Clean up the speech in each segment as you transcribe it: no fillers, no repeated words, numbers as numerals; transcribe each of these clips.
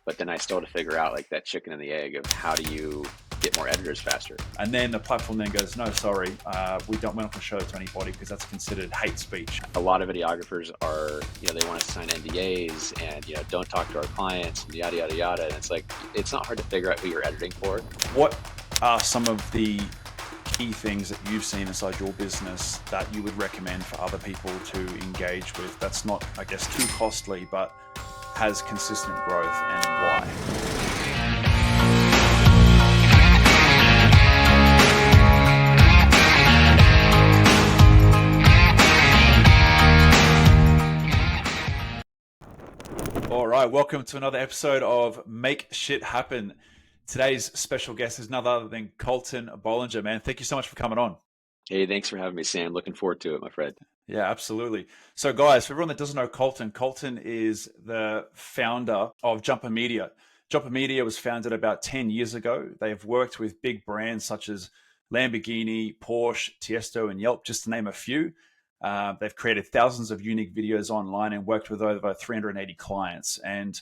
but then I still had to figure out like that chicken and the egg of how do you get more editors faster. And then the platform then goes, no, sorry, we're not going to show it to anybody because that's considered hate speech. A lot of videographers are, they want us to sign NDAs and, don't talk to our clients and yada, yada, yada. And it's like, it's not hard to figure out who you're editing for. What are some of the key things that you've seen inside your business that you would recommend for other people to engage with that's not, I guess, too costly, but has consistent growth, and why? All right, welcome to another episode of Make Shit Happen. Today's special guest is none other than Colton Bollinger, man. Thank you so much for coming on. Hey, thanks for having me, Sam. Looking forward to it, my friend. Yeah, absolutely. So guys, for everyone that doesn't know Colton, Colton is the founder of Jumper Media. Jumper Media was founded about 10 years ago. They have worked with big brands such as Lamborghini, Porsche, Tiesto, and Yelp, just to name a few. They've created thousands of unique videos online and worked with over 380 clients. And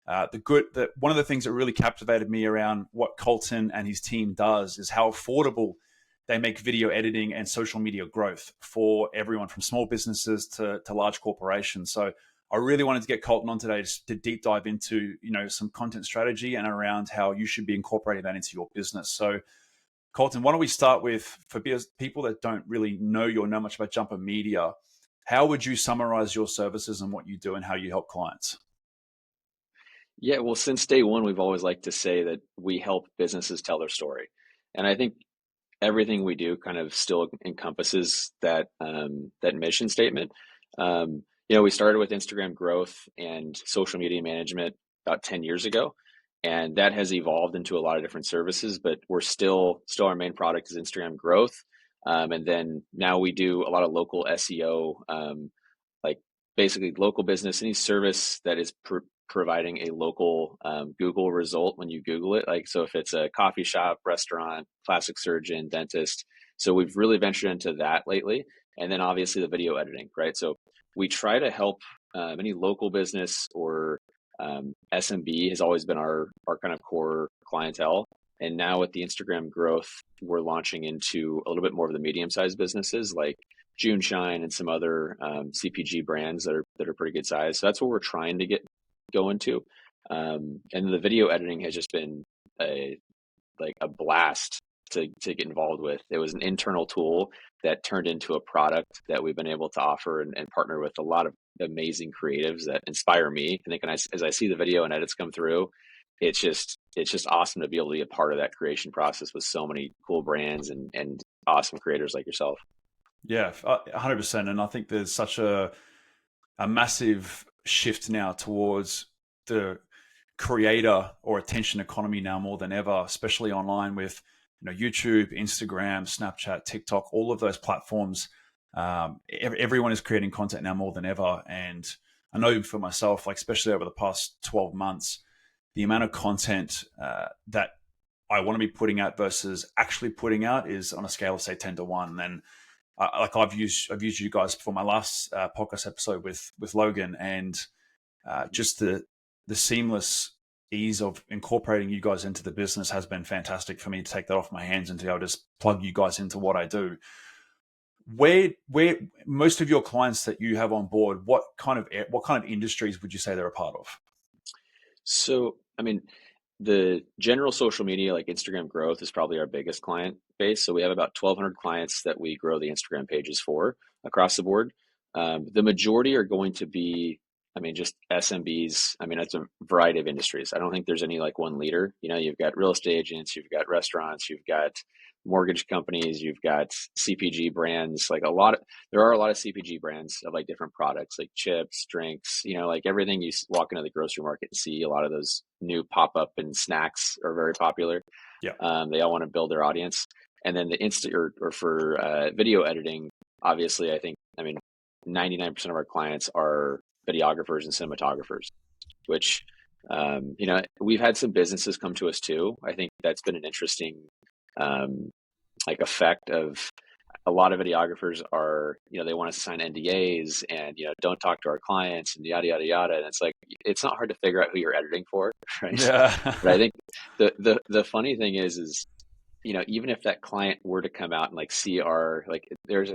one of the things that really captivated me around what Colton and his team does is how affordable they make video editing and social media growth for everyone from small businesses to large corporations. So I really wanted to get Colton on today to deep dive into, some content strategy and around how you should be incorporating that into your business. So Colton, why don't we start with, for people that don't really know you or know much about Jumper Media, how would you summarize your services and what you do and how you help clients? Yeah, well, since day one, we've always liked to say that we help businesses tell their story. And I think everything we do kind of still encompasses that mission statement. We started with Instagram growth and social media management about 10 years ago, and that has evolved into a lot of different services. But we're still our main product is Instagram growth, and then now we do a lot of local SEO, like basically local business, any service that is providing a local Google result when you Google it. Like, so if it's a coffee shop, restaurant, plastic surgeon, dentist. So we've really ventured into that lately. And then obviously the video editing, right? So we try to help any local business or SMB has always been our kind of core clientele. And now with the Instagram growth, we're launching into a little bit more of the medium-sized businesses like June Shine and some other CPG brands that are pretty good size. So that's what we're trying to go into. And the video editing has just been a blast to get involved with. It was an internal tool that turned into a product that we've been able to offer and partner with a lot of amazing creatives that inspire me. I think as I see the video and edits come through, it's just awesome to be able to be a part of that creation process with so many cool brands and awesome creators like yourself. Yeah, 100%. And I think there's such a massive shift now towards the creator or attention economy now more than ever, especially online with YouTube, Instagram, Snapchat, TikTok, all of those platforms. Everyone is creating content now more than ever. And I know for myself, especially over the past 12 months, the amount of content that I want to be putting out versus actually putting out is on a scale of say 10 to 1. And I've used you guys for my last podcast episode with Logan, and just the seamless ease of incorporating you guys into the business has been fantastic for me to take that off my hands and to be able to just plug you guys into what I do. Where most of your clients that you have on board, what kind of industries would you say they're a part of? So, I mean, the general social media like Instagram growth is probably our biggest client base. So we have about 1,200 clients that we grow the Instagram pages for across the board. The majority are going to be, just SMBs. It's a variety of industries. I don't think there's any like one leader. You've got real estate agents, you've got restaurants, you've got mortgage companies, you've got CPG brands. There are a lot of CPG brands of like different products, like chips, drinks, like everything you walk into the grocery market and see. A lot of those new pop-up and snacks are very popular. Yeah. They all want to build their audience. And then the or for video editing, obviously, I think, 99% of our clients are videographers and cinematographers, which, we've had some businesses come to us too. I think that's been an interesting, effect of, a lot of videographers are, they want us to sign NDAs and, don't talk to our clients and yada, yada, yada. And it's like, it's not hard to figure out who you're editing for, right? But I Yeah. think the funny thing is, even if that client were to come out and like see our, like, there's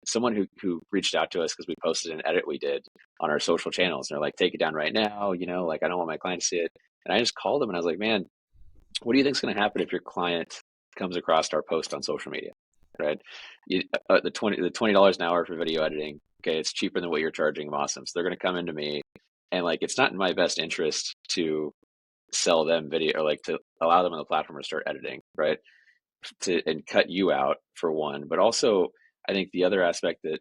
someone who reached out to us because we posted an edit we did on our social channels. And they're like, take it down right now, like, I don't want my client to see it. And I just called them and I was like, man, what do you think is going to happen if your client comes across our post on social media, right? The $20 an hour for video editing, okay, it's cheaper than what you're charging them. Awesome. So they're going to come into me, and like, it's not in my best interest to sell them video, or like to allow them on the platform to start editing, right? And cut you out for one, but also I think the other aspect that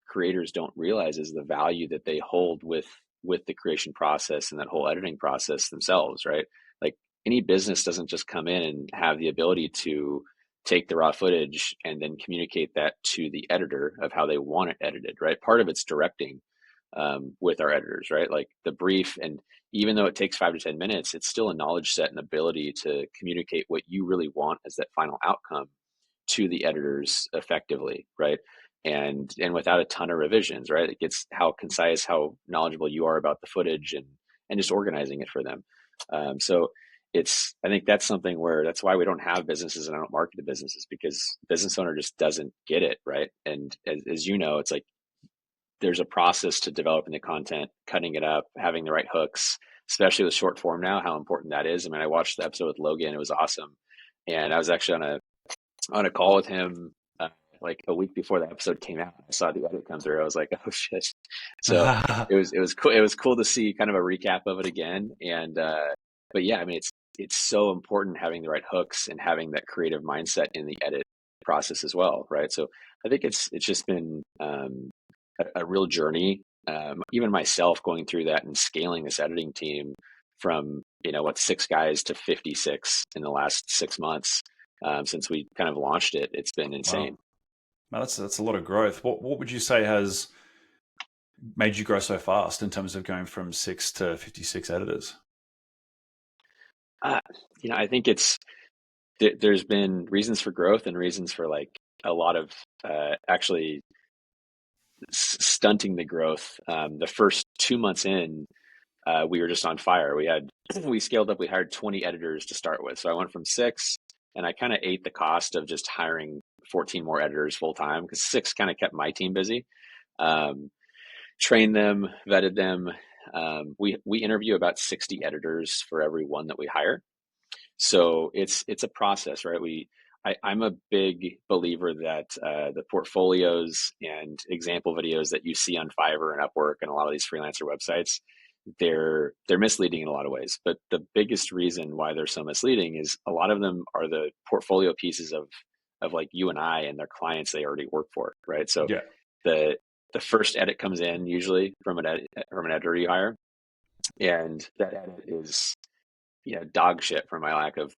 creators don't realize is the value that they hold with the creation process and that whole editing process themselves, right? Like, any business doesn't just come in and have the ability to take the raw footage and then communicate that to the editor of how they want it edited, right? Part of it's directing, with our editors, right? Like the brief, and even though it takes 5 to 10 minutes, it's still a knowledge set and ability to communicate what you really want as that final outcome to the editors effectively, right? And without a ton of revisions, right? It gets how concise, how knowledgeable you are about the footage, and just organizing it for them. So I think that's something where that's why we don't have businesses and I don't market to businesses, because business owner just doesn't get it, right? And as you know, it's like there's a process to developing the content, cutting it up, having the right hooks, especially with short form now, how important that is. I mean, I watched the episode with Logan; it was awesome, and I was actually on a call with him, like a week before the episode came out. I saw the edit come through. I was like, oh shit! So it was cool. It was cool to see kind of a recap of it again. And but yeah, I mean, it's so important having the right hooks and having that creative mindset in the edit process as well, right? So I think it's just been a real journey. Even myself going through that and scaling this editing team from, 6 guys to 56 in the last 6 months, since we kind of launched it. It's been Wow. insane. Now that's a lot of growth. What would you say has made you grow so fast in terms of going from 6 to 56 editors? Uh, I think there's been reasons for growth and reasons for like a lot of actually stunting the growth. The first 2 months in, we were just on fire. We scaled up. We hired 20 editors to start with. So I went from 6, and I kind of ate the cost of just hiring 14 more editors full time, because 6 kind of kept my team busy. Um, Trained them, vetted them. We interview about 60 editors for every one that we hire. So it's a process, right? I'm a big believer that the portfolios and example videos that you see on Fiverr and Upwork and a lot of these freelancer websites, they're misleading in a lot of ways. But the biggest reason why they're so misleading is a lot of them are the portfolio pieces of like you and I and their clients they already work for, right? So Yeah. the the first edit comes in usually from an editor you hire, and that edit is, dog shit for my lack of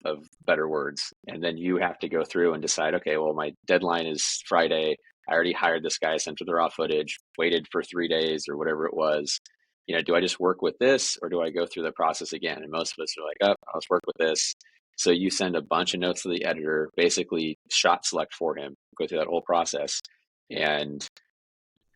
better words. And then you have to go through and decide, okay, well, my deadline is Friday. I already hired this guy, sent her the raw footage, waited for 3 days or whatever it was. Do I just work with this or do I go through the process again? And most of us are like, oh, I'll just work with this. So you send a bunch of notes to the editor, basically shot select for him, go through that whole process. And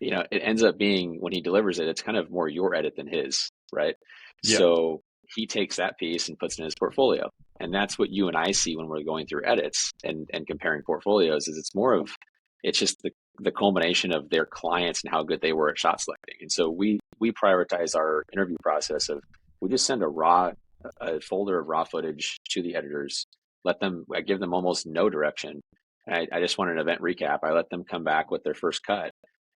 it ends up being, when he delivers it, it's kind of more your edit than his, right? Yeah. So he takes that piece and puts it in his portfolio. And that's what you and I see when we're going through edits and comparing portfolios, is it's just the culmination of their clients and how good they were at shot selecting. And so we prioritize our interview process of, we just send a folder of raw footage to the editors, I give them almost no direction. I just want an event recap. I let them come back with their first cut.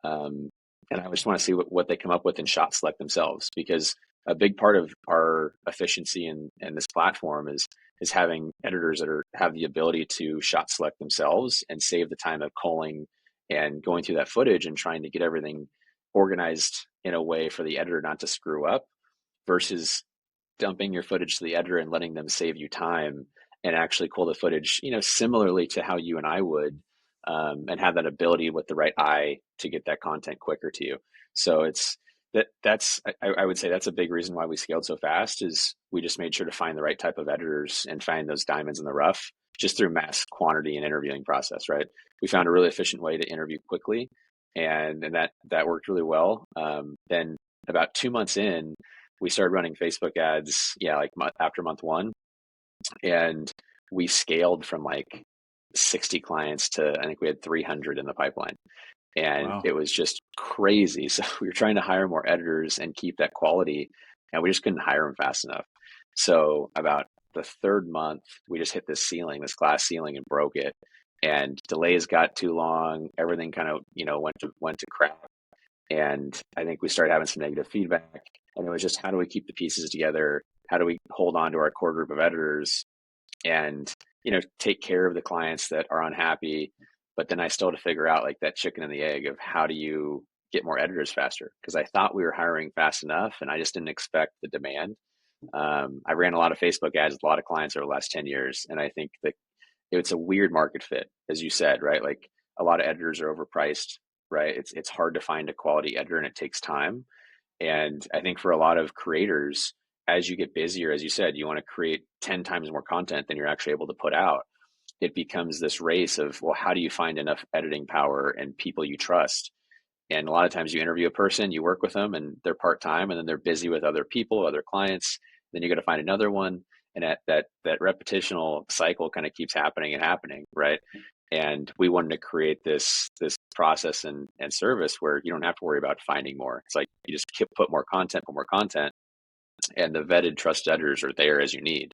Um, and I just want to see what they come up with and shot select themselves, because a big part of our efficiency in this platform is having editors that have the ability to shot select themselves and save the time of calling and going through that footage and trying to get everything organized in a way for the editor not to screw up, versus dumping your footage to the editor and letting them save you time and actually pull the footage, similarly to how you and I would, and have that ability with the right eye to get that content quicker to you. So I would say that's a big reason why we scaled so fast is we just made sure to find the right type of editors and find those diamonds in the rough just through mass quantity and interviewing process, right? We found a really efficient way to interview quickly, and that worked really well. Then about 2 months in, we started running Facebook ads, yeah, like after month one, and we scaled from like 60 clients to I think we had 300 in the pipeline, and Wow. it was just crazy. So we were trying to hire more editors and keep that quality, and we just couldn't hire them fast enough. So about the third month, we just hit this ceiling, this glass ceiling, and broke it. And delays got too long. Everything kind of went to crap. And I think we started having some negative feedback. And it was just how do we keep the pieces together? How do we hold on to our core group of editors and take care of the clients that are unhappy? But then I still had to figure out like that chicken and the egg of how do you get more editors faster, because I thought we were hiring fast enough and I just didn't expect the demand. I ran a lot of Facebook ads with a lot of clients over the last 10 years, and I think that it's a weird market fit, as you said, right? Like a lot of editors are overpriced, right? It's hard to find a quality editor and it takes time. And I think for a lot of creators, as you get busier, as you said, you want to create 10 times more content than you're actually able to put out. It becomes this race of, well, how do you find enough editing power and people you trust? And a lot of times you interview a person, you work with them, and they're part time, and then they're busy with other people, other clients. Then you got to find another one, and that repetitional cycle kind of keeps happening and happening, right? And we wanted to create this process and service where you don't have to worry about finding more. It's like you just put more content, and the vetted trust editors are there as you need.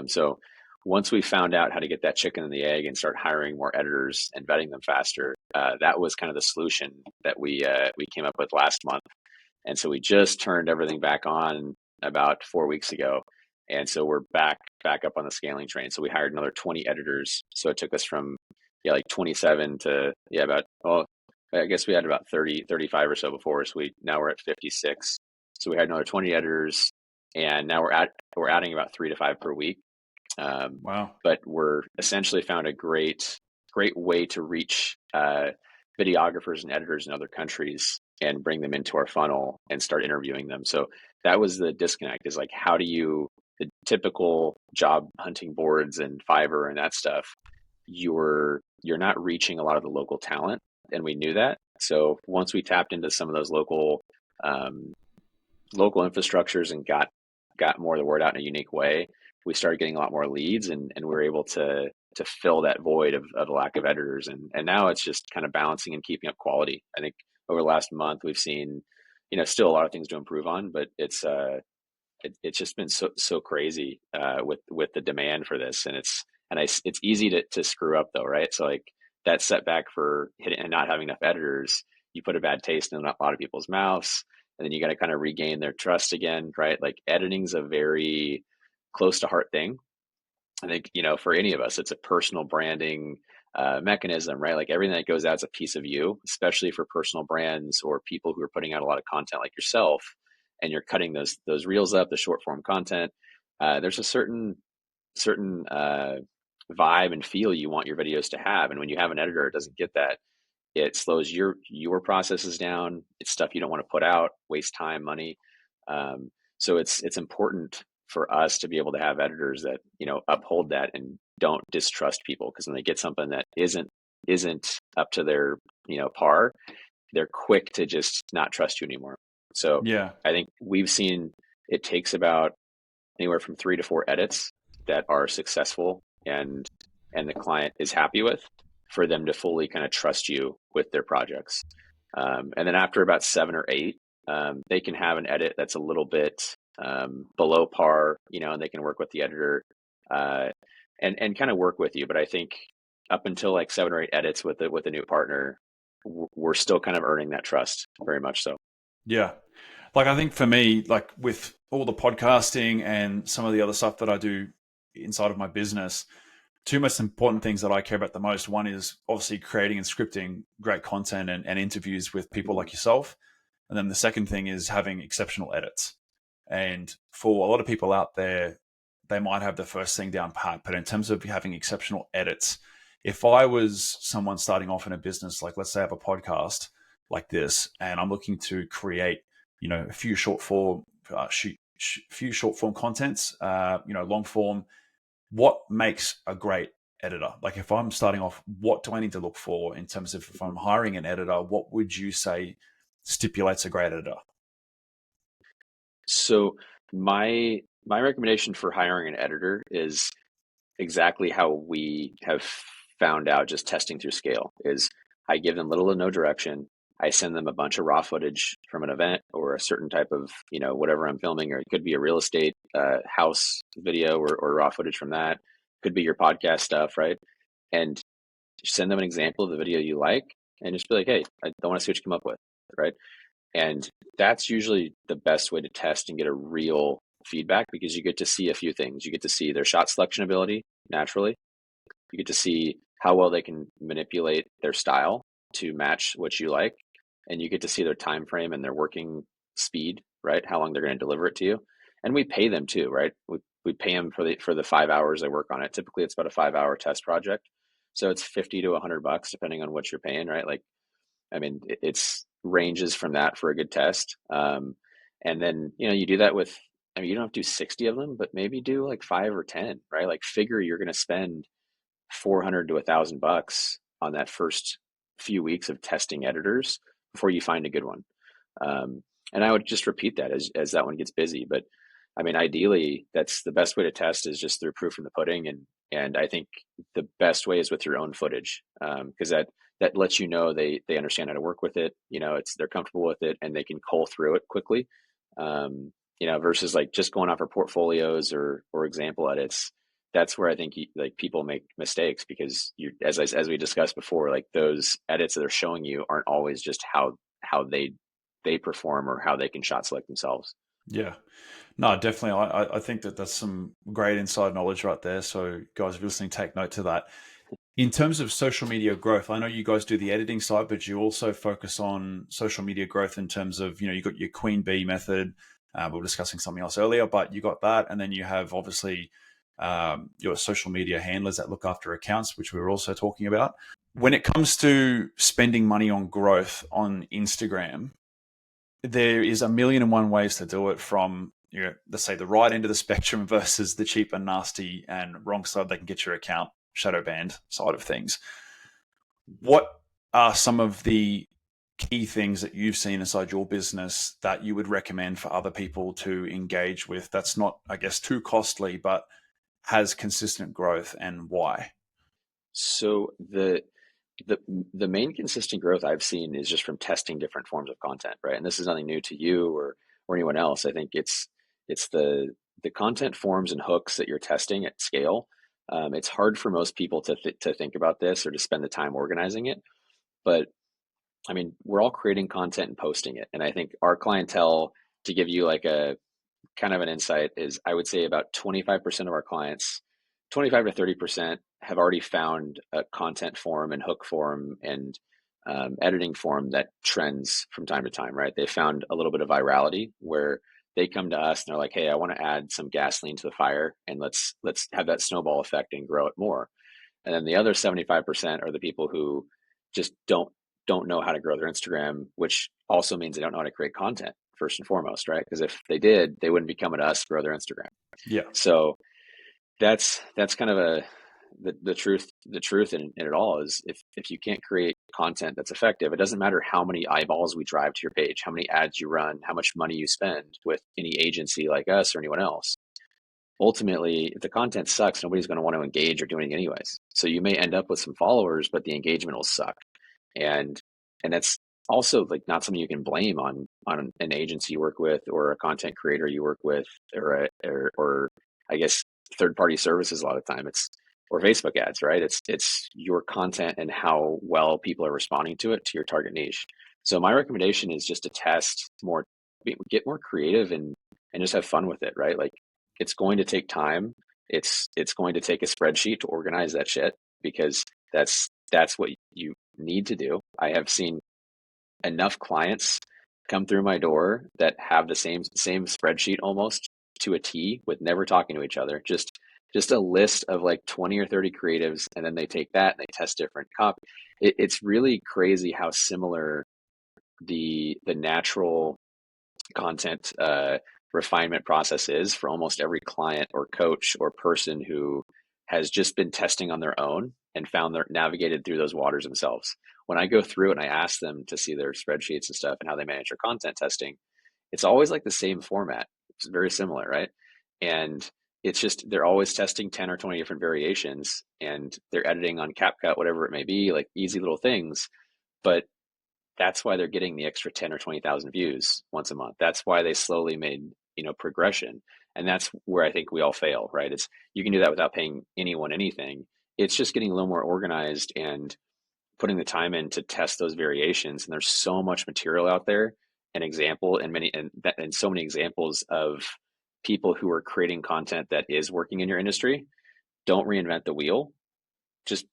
So once we found out how to get that chicken and the egg and start hiring more editors and vetting them faster, that was kind of the solution that we came up with last month. And so we just turned everything back on about 4 weeks ago. And so we're back up on the scaling train. So we hired another 20 editors. So it took us from like 27 to about, well, I guess we had about 30, 35 or so before. So now we're at 56. So we had another 20 editors, and now we're adding about 3 to 5 per week. Um, Wow. but we're essentially found a great way to reach videographers and editors in other countries and bring them into our funnel and start interviewing them. So that was the disconnect, is like, how do you, the typical job hunting boards and Fiverr and that stuff, you're not reaching a lot of the local talent, and we knew that. So once we tapped into some of those um, local infrastructures and got more of the word out in a unique way, we started getting a lot more leads, and we were able to fill that void of the lack of editors. And now it's just kind of balancing and keeping up quality. I think over the last month we've seen, still a lot of things to improve on, but it's just been so crazy with the demand for this, and it's easy to screw up though, right? So like that setback for hitting and not having enough editors, you put a bad taste in a lot of people's mouths, and then you got to kind of regain their trust again, right? Like editing's a very close to heart thing. I think for any of us, it's a personal branding mechanism, right? Like everything that goes out is a piece of you, especially for personal brands or people who are putting out a lot of content like yourself, and you're cutting those reels up, the short form content. There's a certain vibe and feel you want your videos to have, and when you have an editor, it doesn't get that. It slows your processes down. It's stuff you don't want to put out, waste time, money. So it's important for us to be able to have editors that uphold that and don't distrust people, because when they get something that isn't up to their par, they're quick to just not trust you anymore. So Yeah. I think we've seen it takes about anywhere from 3 to 4 edits that are successful and the client is happy with, for them to fully kind of trust you with their projects. And then after about 7 or 8, they can have an edit that's a little bit below par, and they can work with the editor uh, and kind of work with you. But I think up until like 7 or 8 edits with a new partner, we're still kind of earning that trust, very much so. Yeah. Like I think for me, like with all the podcasting and some of the other stuff that I do inside of my business, two most important things that I care about the most. One is obviously creating and scripting great content and interviews with people like yourself. And then the second thing is having exceptional edits. And for a lot of people out there, they might have the first thing down pat, but in terms of having exceptional edits, if I was someone starting off in a business, like let's say I have a podcast like this, and I'm looking to create a few short form, few short form contents, long form. What makes a great editor? Like if I'm starting off, what do I need to look for in terms of if I'm hiring an editor? What would you say stipulates a great editor? So my recommendation for hiring an editor is exactly how we have found out just testing through scale is I give them little to no direction. I send them a bunch of raw footage from an event or a certain type of, whatever I'm filming, or it could be a real estate house video or raw footage from that. Could be your podcast stuff, right? And send them an example of the video you like and just be like, hey, I don't want to see what you come up with, right? And that's usually the best way to test and get a real feedback because you get to see a few things. You get to see their shot selection ability naturally. You get to see how well they can manipulate their style to match what you like. And you get to see their time frame and their working speed, right? How long they're going to deliver it to you. And we pay them too, right? We pay them for the 5 hours they work on it. Typically it's about a 5 hour test project. So it's 50 to $100 depending on what you're paying, right? Like I mean, it's ranges from that for a good test. And then, you do that with, I mean, you don't have to do 60 of them, but maybe do like 5 or 10, right? Like figure you're going to spend 400 to $1,000 on that first few weeks of testing editors before you find a good one. And I would just repeat that as that one gets busy. But I mean, ideally, that's the best way to test is just through proof in the pudding. And I think the best way is with your own footage because that lets you know they understand how to work with it. They're comfortable with it and they can cull through it quickly. Versus like just going off our portfolios or example edits. That's where I think like people make mistakes because as we discussed before, like those edits that they're showing you aren't always just how they perform or how they can shot select themselves. Yeah. No, definitely. I think that that's some great inside knowledge right there. So, guys, if you're listening, take note to that. In terms of social media growth, I know you guys do the editing side, but you also focus on social media growth in terms of, you got your Queen Bee method. We were discussing something else earlier, but you got that. And then you have obviously your social media handlers that look after accounts, which we were also talking about. When it comes to spending money on growth on Instagram, there is a million and one ways to do it from, let's say the right end of the spectrum versus the cheap and nasty and wrong side they can get your account shadow banned side of things. What are some of the key things that you've seen inside your business that you would recommend for other people to engage with that's not, I guess, too costly, but has consistent growth, and why? So the the main consistent growth I've seen is just from testing different forms of content, right? And this is nothing new to you or anyone else. I think it's the content forms and hooks that you're testing at scale. It's hard for most people to think about this or to spend the time organizing it, but I mean, we're all creating content and posting it, and I think our clientele, to give you like a kind of an insight, is I would say about 25% of our clients, 25 to 30% have already found a content form and hook form and editing form that trends from time to time, right? They found a little bit of virality where they come to us and they're like, hey, I want to add some gasoline to the fire and let's have that snowball effect and grow it more. And then the other 75% are the people who just don't know how to grow their Instagram, which also means they don't know how to create content first and foremost, right? Because if they did, they wouldn't be coming to us to grow their Instagram. Yeah. So that's kind of the truth in it all is if you can't create content that's effective, it doesn't matter how many eyeballs we drive to your page, how many ads you run, how much money you spend with any agency like us or anyone else. Ultimately, if the content sucks, nobody's going to want to engage or do anything anyways. So you may end up with some followers, but the engagement will suck. And that's also like not something you can blame on an agency you work with or a content creator you work with or I guess third party services a lot of time. It's or Facebook ads, right? It's your content and how well people are responding to it to your target niche. So my recommendation is just to test more, get more creative and just have fun with it, right? Like it's going to take time. It's going to take a spreadsheet to organize that shit because that's what you need to do. I have seen enough clients come through my door that have the same spreadsheet almost to a T with never talking to each other. Just a list of like 20 or 30 creatives, and then they take that and they test different copy. It's really crazy how similar the natural content refinement process is for almost every client or coach or person who has just been testing on their own and found their navigated through those waters themselves. When I go through and I ask them to see their spreadsheets and stuff and how they manage their content testing, it's always like the same format. It's very similar, right? And it's just they're always testing 10 or 20 different variations and they're editing on CapCut, whatever it may be, like easy little things. But that's why they're getting the extra 10 or 20,000 views once a month. That's why they slowly made, progression. And that's where I think we all fail, right? It's you can do that without paying anyone anything. It's just getting a little more organized and putting the time in to test those variations. And there's so much material out there and example and so many examples of people who are creating content that is working in your industry. Don't reinvent the wheel. Just,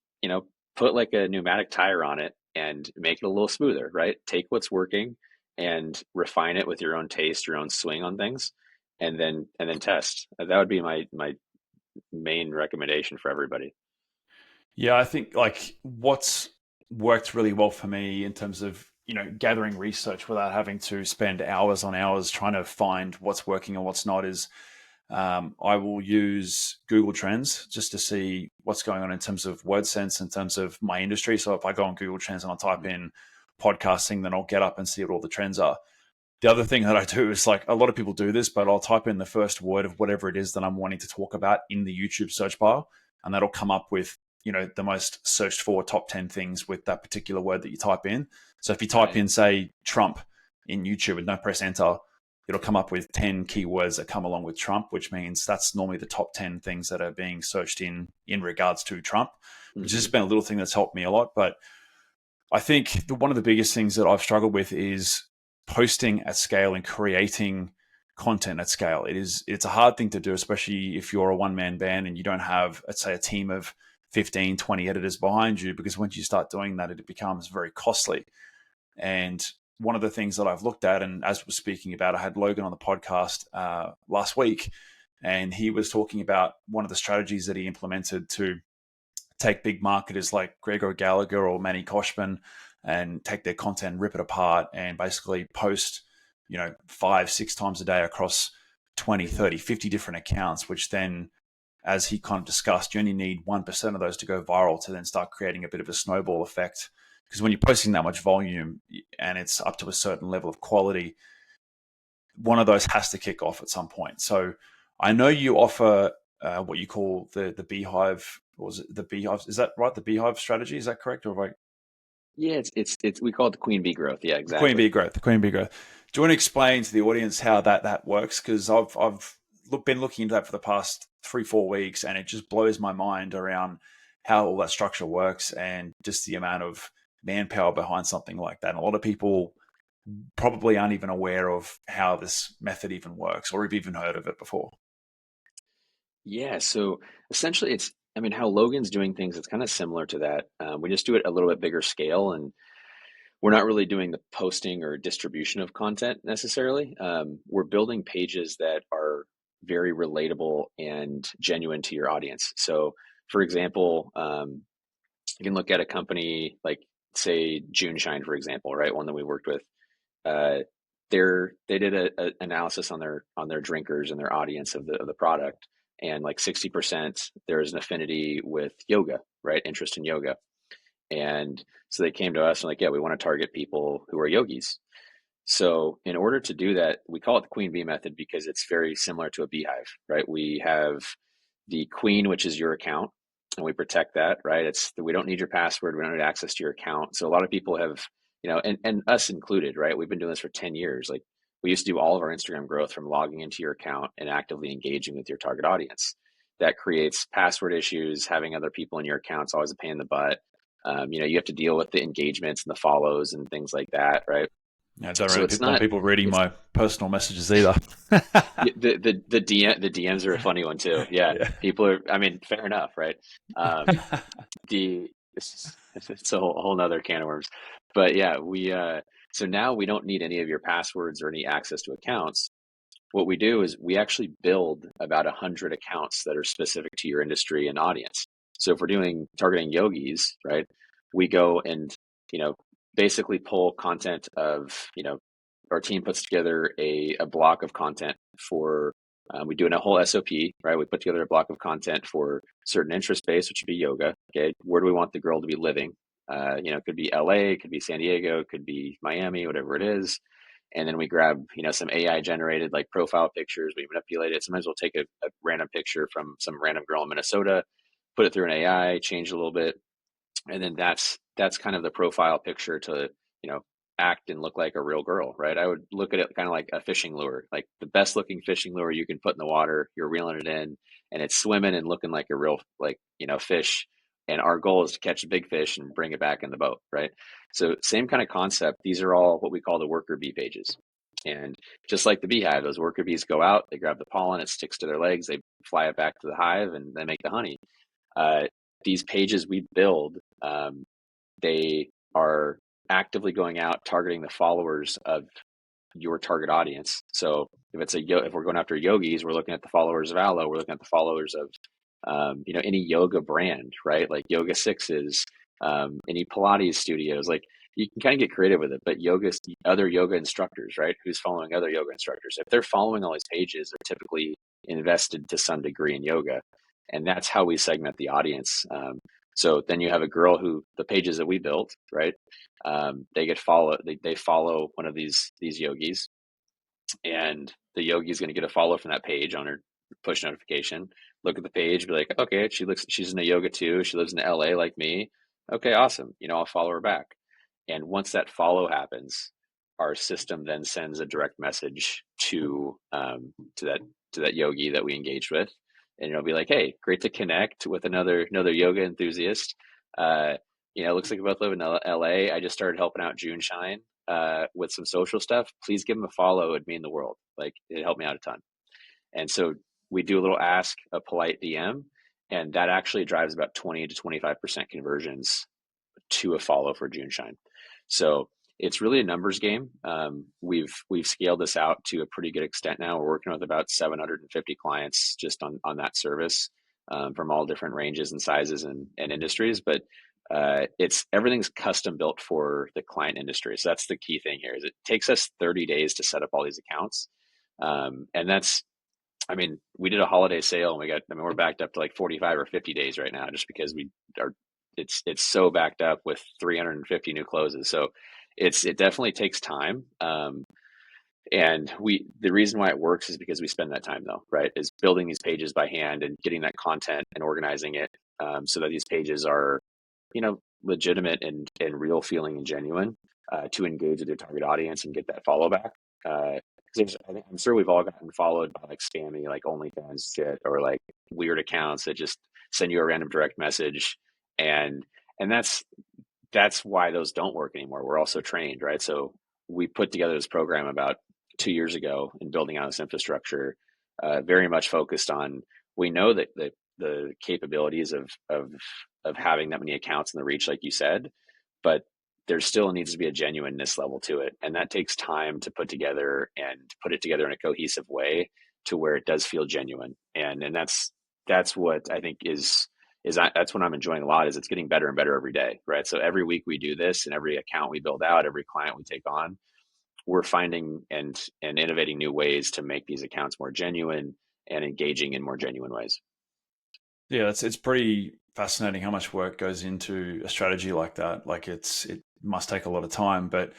put like a pneumatic tire on it and make it a little smoother, right? Take what's working and refine it with your own taste, your own swing on things, and then test. That would be my main recommendation for everybody. Yeah, I think like what's worked really well for me in terms of gathering research without having to spend hours on hours trying to find what's working and what's not is I will use Google Trends just to see what's going on in terms of word sense, in terms of my industry. So if I go on Google Trends and I type in podcasting, then I'll get up and see what all the trends are. The other thing that I do is like a lot of people do this, but I'll type in the first word of whatever it is that I'm wanting to talk about in the YouTube search bar, and that'll come up with, the most searched for top 10 things with that particular word that you type in. So if you type Right. in, say, Trump in YouTube and don't press enter, it'll come up with 10 keywords that come along with Trump, which means that's normally the top 10 things that are being searched in regards to Trump, which has Mm-hmm. just been a little thing that's helped me a lot. But I think one of the biggest things that I've struggled with is posting at scale and creating content at scale. It's a hard thing to do, especially if you're a one-man band and you don't have, let's say, a team of 15, 20 editors behind you, because once you start doing that, it becomes very costly. And one of the things that I've looked at, and as we're speaking about, I had Logan on the podcast last week, and he was talking about one of the strategies that he implemented to take big marketers like Gregor Gallagher or Manny Koshman and take their content, rip it apart, and basically post, 5, 6 times a day across 20, 30, 50 different accounts, which then, as he kind of discussed, you only need 1% of those to go viral to then start creating a bit of a snowball effect. Because when you're posting that much volume and it's up to a certain level of quality, one of those has to kick off at some point. So I know you offer what you call the beehive. Or was it the beehive? Is that right? The beehive strategy? Is that correct? Or like Yeah, it's we call it the queen bee growth. Yeah, the queen exactly. bee growth? The queen bee growth. Do you want to explain to the audience how that works? Because I've been looking into that for the past 3-4 weeks, and it just blows my mind around how all that structure works and just the amount of manpower behind something like that. And a lot of people probably aren't even aware of how this method even works or have even heard of it before. Yeah, so essentially I mean, how Logan's doing things, it's kind of similar to that. We just do it a little bit bigger scale, and we're not really doing the posting or distribution of content necessarily. We're building pages that are very relatable and genuine to your audience. So, for example, you can look at a company like, say, June Shine, for example, right? One that we worked with. Uh, they did a analysis on their drinkers and their audience of the product, and like 60% there's an affinity with yoga, right? Interest in yoga, and so they came to us and like, yeah, we want to target people who are yogis. So in order to do that, we call it the queen bee method because it's very similar to a beehive, right? We have the queen, which is your account, and we protect that, right? We don't need your password, we don't need access to your account. So a lot of people have, and us included, right? We've been doing this for 10 years. Like we used to do all of our Instagram growth from logging into your account and actively engaging with your target audience. That creates password issues. Having other people in your account is always a pain in the butt. You have to deal with the engagements and the follows and things like that, right? I don't So really want people reading it's my personal messages either. the DMs are a funny one too. Yeah, Yeah. people are. I mean, fair enough, right? Um, the it's a whole nother can of worms, but yeah, we so now we don't need any of your passwords or any access to accounts. What we do is we actually build about 100 accounts that are specific to your industry and audience. So if we're doing targeting yogis, right, we go and you know basically pull content of our team puts together a block of content for, we do a whole SOP, right? We put together a block of content for certain interest base, which would be yoga. Okay. Where do we want the girl to be living? It could be LA, it could be San Diego, it could be Miami, whatever it is. And then we grab, some AI generated like profile pictures. We manipulate it. Sometimes we'll take a random picture from some random girl in Minnesota, put it through an AI, change it a little bit, and then that's kind of the profile picture to you know act and look like a real girl, right? I would look at it kind of like a fishing lure, like the best looking fishing lure you can put in the water. You're reeling it in, and it's swimming and looking like a real fish. And our goal is to catch a big fish and bring it back in the boat, right? So same kind of concept. These are all what we call the worker bee pages. And just like the beehive, those worker bees go out, they grab the pollen, it sticks to their legs, they fly it back to the hive, and they make the honey. uh, these pages we build, they are actively going out targeting the followers of your target audience. So if we're going after yogis, we're looking at the followers of Aloe. We're looking at the followers of any yoga brand, right? Like Yoga Sixes, any Pilates studios. Like you can kind of get creative with it, but other yoga instructors, right? Who's following other yoga instructors? If they're following all these pages, they're typically invested to some degree in yoga, and that's how we segment the audience. So then you have a girl who the pages that we built, right? They follow one of these yogis, and the yogi is going to get a follow from that page on her push notification. Look at the page, be like, okay, she's into yoga too. She lives in LA like me. Okay, awesome. I'll follow her back. And once that follow happens, our system then sends a direct message to that yogi that we engaged with, and it'll be like, hey, great to connect with another yoga enthusiast. Looks like we both live in LA. I just started helping out June Shine with some social stuff. Please give him a follow. It'd mean the world. Like it helped me out a ton. And so we do a little ask, a polite DM, and that actually drives about 20 to 25% conversions to a follow for June Shine. So it's really a numbers game. We've scaled this out to a pretty good extent now. We're working with about 750 clients just on that service, from all different ranges and sizes and industries. But it's everything's custom built for the client industry. So that's the key thing here. Is it takes us 30 days to set up all these accounts, and that's, we did a holiday sale, and we're backed up to like 45 or 50 days right now, just because we are. It's so backed up with 350 new closes. So it definitely takes time. And the reason why it works is because we spend that time though, right? Is building these pages by hand and getting that content and organizing it, so that these pages are, legitimate and real feeling and genuine, to engage with your target audience and get that follow back. I'm sure we've all gotten followed by like spammy, like OnlyFans shit, or like weird accounts that just send you a random direct message, and that's why those don't work anymore. We're also trained, right? So we put together this program about 2 years ago in building out this infrastructure, very much focused on. We know that the capabilities of having that many accounts and the reach, like you said, but there still needs to be a genuineness level to it, and that takes time to put together and put it together in a cohesive way to where it does feel genuine. And that's what I think that's what I'm enjoying a lot. Is it's getting better and better every day, right? So every week we do this, and every account we build out, every client we take on, we're finding and innovating new ways to make these accounts more genuine and engaging in more genuine ways. Yeah, it's pretty fascinating how much work goes into a strategy like that. Like it must take a lot of time, but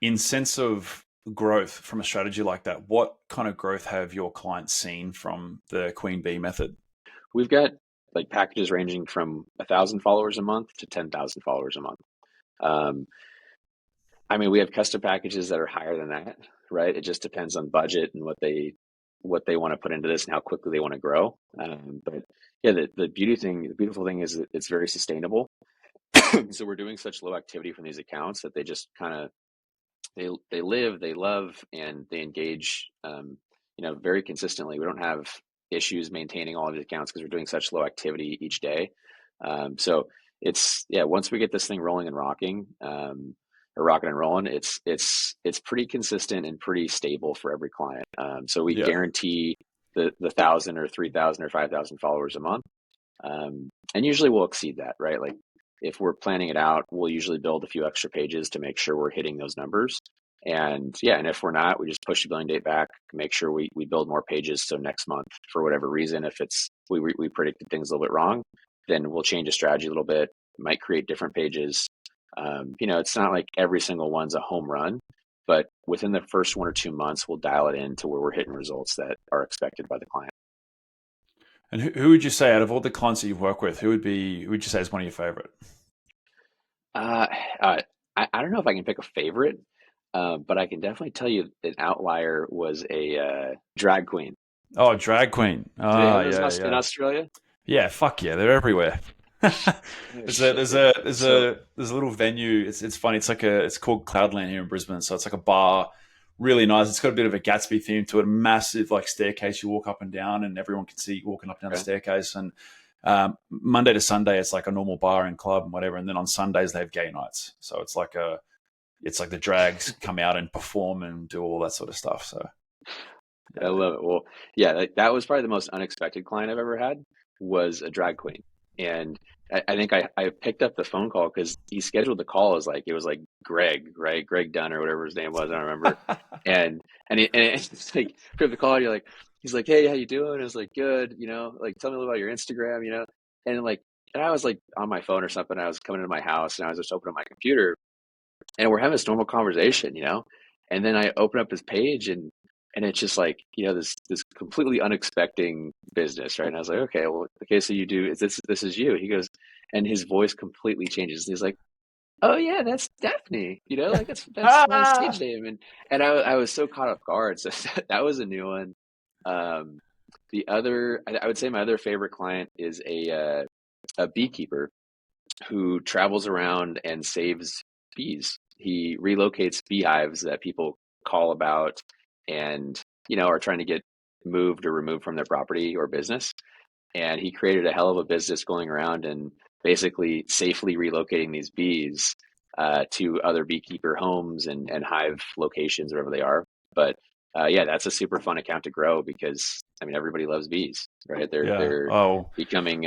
in sense of growth from a strategy like that, what kind of growth have your clients seen from the Queen Bee method? We've got like packages ranging from 1,000 followers a month to 10,000 followers a month. Um, we have custom packages that are higher than that, right? It just depends on budget and what they want to put into this and how quickly they want to grow. But yeah, the beautiful thing is that it's very sustainable. So we're doing such low activity from these accounts that they just kind of they live, they love, and they engage, very consistently. We don't have issues maintaining all of the accounts because we're doing such low activity each day. So it's, yeah, once we get this thing rolling and rocking, or rocking and rolling, it's pretty consistent and pretty stable for every client. So we Yeah. guarantee the 1,000 or 3,000 or 5,000 followers a month. And usually we'll exceed that, right? Like if we're planning it out, we'll usually build a few extra pages to make sure we're hitting those numbers. And yeah, and if we're not, we just push the billing date back, make sure we build more pages. So next month, for whatever reason, if it's we predicted things a little bit wrong, then we'll change a strategy a little bit, might create different pages. It's not like every single one's a home run, but within the first 1 or 2 months, we'll dial it in to where we're hitting results that are expected by the client. And who would you say out of all the clients that you work with, who would you say is one of your favorite? Uh, uh, I don't know if I can pick a favorite, but I can definitely tell you an outlier was a drag queen. Oh, drag queen. Do they Ah, have those yeah, in yeah. Australia? Yeah, fuck yeah, they're everywhere. Oh shit, yeah. There's a little venue. It's funny. It's called Cloudland here in Brisbane. So it's like a bar, really nice. It's got a bit of a Gatsby theme to it. A massive like staircase you walk up and down, and everyone can see you walking up and down the Okay. staircase. And Monday to Sunday, it's like a normal bar and club and whatever. And then on Sundays they have gay nights. So it's like the drags come out and perform and do all that sort of stuff. So I yeah. love it. Well, yeah, that was probably the most unexpected client I've ever had was a drag queen. And I think I picked up the phone call because he scheduled the call as like it was like Greg, right? Greg Dunn or whatever his name was, I don't remember. And it's like pick up the call, you're like, he's like, hey, how you doing? I was like, good, like tell me a little about your Instagram, and I was like on my phone or something. I was coming into my house and I was just opening my computer and we're having this normal conversation. And then I open up his page and it's just like, this completely unexpected business, right? And I was like, okay, well, okay, so you do is this is you. He goes, and his voice completely changes. He's like, oh yeah, that's Daphne, like that's my stage name. And I was so caught off guard. So that was a new one. Um, the other, I would say my other favorite client is a beekeeper who travels around and saves bees. He relocates beehives that people call about and, are trying to get moved or removed from their property or business. And he created a hell of a business going around and basically safely relocating these bees to other beekeeper homes and hive locations, wherever they are. But yeah, that's a super fun account to grow because I mean everybody loves bees, right? They're Yeah. they're Oh, becoming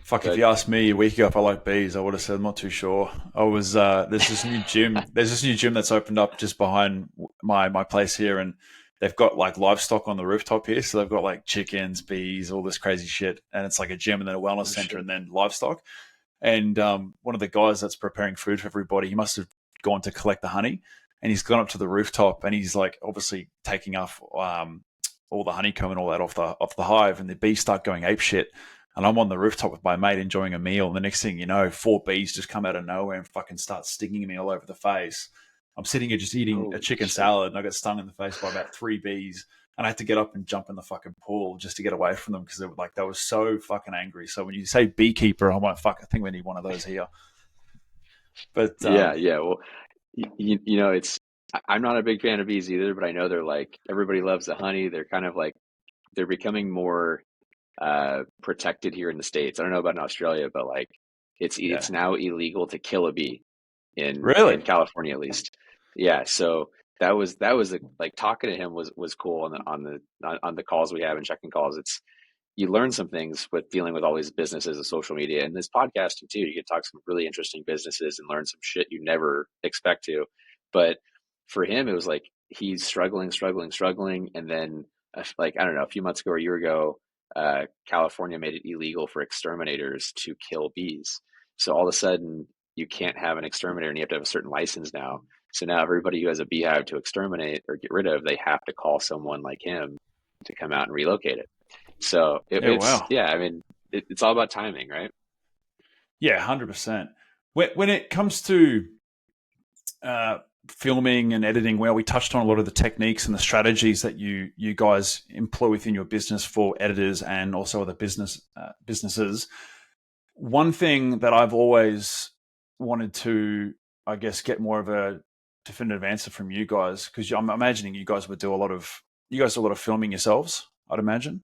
fuck, if good. you asked me a week ago if I like bees, I would have said I'm not too sure. I was there's this new gym. There's this new gym that's opened up just behind my place here, and they've got like livestock on the rooftop here. So they've got like chickens, bees, all this crazy shit, and it's like a gym and then a wellness Oh center shit. and then livestock. And one of the guys that's preparing food for everybody, he must have gone to collect the honey, and he's gone up to the rooftop, and he's like obviously taking off all the honeycomb and all that off the hive, and the bees start going ape shit. And I'm on the rooftop with my mate enjoying a meal, and the next thing you know, 4 bees just come out of nowhere and fucking start stinging me all over the face. I'm sitting here just eating a Holy chicken shit. salad, and I got stung in the face by about 3 bees. And I had to get up and jump in the fucking pool just to get away from them because they were so fucking angry. So when you say beekeeper, I'm like, fuck, I think we need one of those here. But Yeah, yeah. Well, it's I'm not a big fan of bees either, but I know they're like everybody loves the honey. They're kind of like they're becoming more protected here in the States. I don't know about in Australia, but like yeah, it's now illegal to kill a bee in really, California at least. Yeah, so that was like talking to him was cool on the calls we have and checking calls. You learn some things with dealing with all these businesses and social media and this podcasting too. You can talk to some really interesting businesses and learn some shit you never expect to. But for him, it was like he's struggling. And then, like, I don't know, a few months ago or a year ago, California made it illegal for exterminators to kill bees. So all of a sudden, you can't have an exterminator and you have to have a certain license now. So now everybody who has a beehive to exterminate or get rid of, they have to call someone like him to come out and relocate it. So yeah, it's wow, yeah, I mean it's all about timing, right? yeah, 100%. When it comes to uh, filming and editing, where we touched on a lot of the techniques and the strategies that you guys employ within your business for editors and also other businesses. One thing that I've always wanted to, I guess, get more of a definitive answer from you guys, because I'm imagining you guys do a lot of filming yourselves, I'd imagine.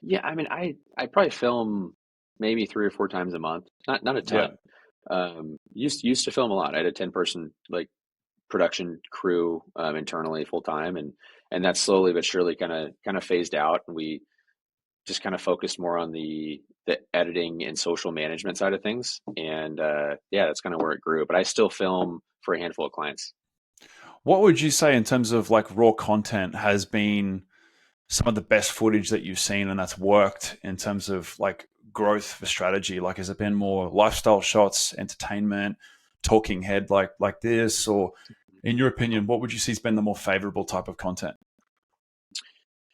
Yeah, I mean I probably film maybe 3 or 4 times a month, not a Yeah. ton. Used to film a lot. I had a 10-person like production crew internally full time, and that's slowly but surely kind of phased out, and we just kind of focused more on the editing and social management side of things. And yeah, that's kind of where it grew. But I still film for a handful of clients. What would you say in terms of like raw content has been some of the best footage that you've seen and that's worked in terms of like growth for strategy? Like, has it been more lifestyle shots, entertainment, talking head like this, or in your opinion, what would you see has been the more favorable type of content?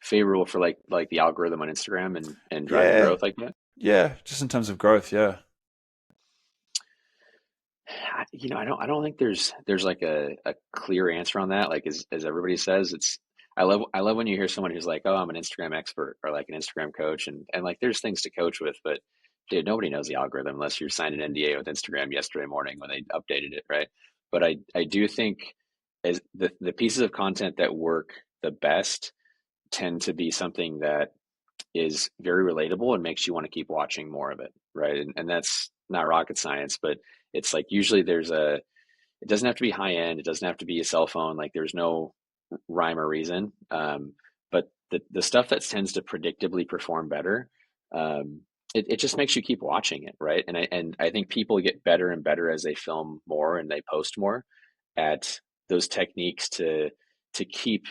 Favorable for like the algorithm on Instagram and driving Yeah, growth like that? yeah, just in terms of growth, yeah, I don't think there's like a clear answer on that. Like as everybody says, I love when you hear someone who's like, oh, I'm an Instagram expert or like an Instagram coach, and like there's things to coach with, but dude, nobody knows the algorithm unless you signed an NDA with Instagram yesterday morning when they updated it, right? But I do think as the pieces of content that work the best tend to be something that is very relatable and makes you want to keep watching more of it, right? And that's not rocket science, but it's like usually it doesn't have to be high end, it doesn't have to be a cell phone, like there's no rhyme or reason. But the stuff that tends to predictably perform better, it just makes you keep watching it, right? And I think people get better and better as they film more and they post more at those techniques to keep